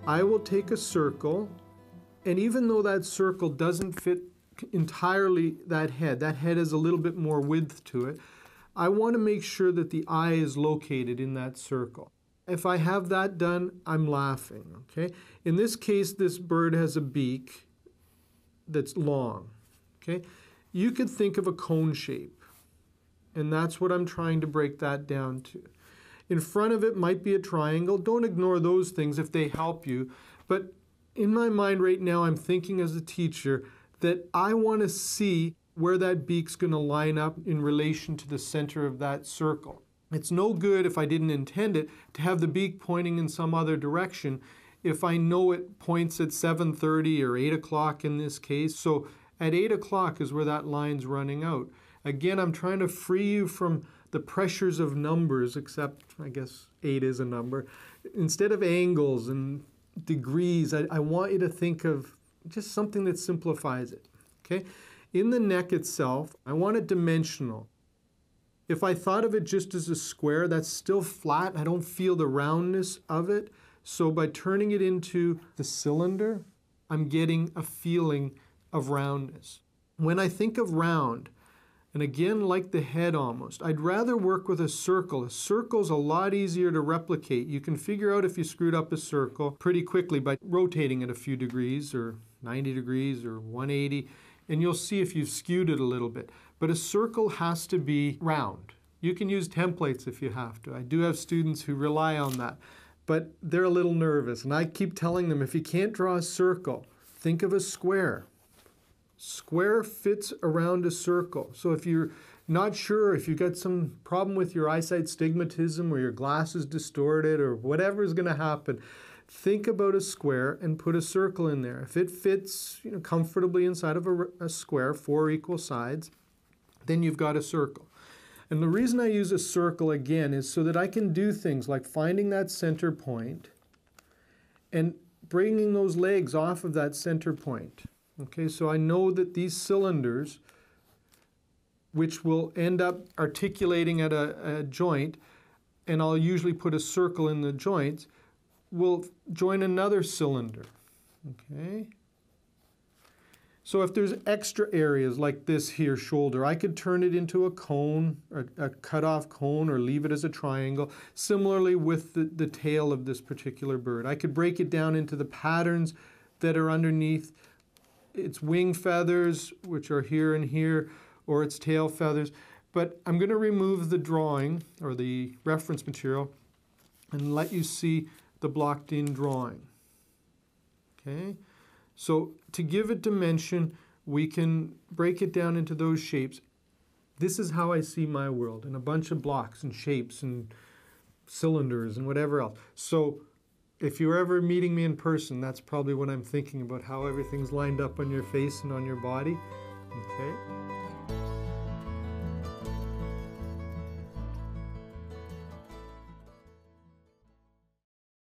I will take a circle, and even though that circle doesn't fit entirely that head has a little bit more width to it, I want to make sure that the eye is located in that circle. If I have that done, I'm laughing, okay? In this case, this bird has a beak that's long, okay? You could think of a cone shape, and that's what I'm trying to break that down to. In front of it might be a triangle. Don't ignore those things if they help you. But in my mind right now, I'm thinking as a teacher that I want to see where that beak's going to line up in relation to the center of that circle. It's no good, if I didn't intend it, to have the beak pointing in some other direction if I know it points at 7:30 or 8 o'clock in this case. So at 8 o'clock is where that line's running out. Again, I'm trying to free you from the pressures of numbers, except I guess 8 is a number. Instead of angles and degrees, I want you to think of just something that simplifies it, okay? In the neck itself, I want it dimensional. If I thought of it just as a square, that's still flat. I don't feel the roundness of it. So by turning it into the cylinder, I'm getting a feeling of roundness. When I think of round, and again, like the head almost, I'd rather work with a circle. A circle's a lot easier to replicate. You can figure out if you screwed up a circle pretty quickly by rotating it a few degrees or 90 degrees or 180, and you'll see if you've skewed it a little bit. But a circle has to be round. You can use templates if you have to. I do have students who rely on that, but they're a little nervous. And I keep telling them, if you can't draw a circle, think of a square. Square fits around a circle. So if you're not sure, if you've got some problem with your eyesight stigmatism or your glasses distorted or whatever is going to happen, think about a square and put a circle in there. If it fits, comfortably inside of a square, 4 equal sides, then you've got a circle. And the reason I use a circle again is so that I can do things like finding that center point and bringing those legs off of that center point. Okay, so I know that these cylinders, which will end up articulating at a joint, and I'll usually put a circle in the joints, will join another cylinder. Okay. So if there's extra areas like this here, shoulder, I could turn it into a cone, or a cut-off cone, or leave it as a triangle. Similarly with the tail of this particular bird. I could break it down into the patterns that are underneath its wing feathers, which are here and here, or its tail feathers. But I'm going to remove the drawing, or the reference material, and let you see the blocked-in drawing. Okay? So to give it dimension, we can break it down into those shapes. This is how I see my world, in a bunch of blocks and shapes and cylinders and whatever else. So if you're ever meeting me in person, that's probably what I'm thinking about, how everything's lined up on your face and on your body. Okay?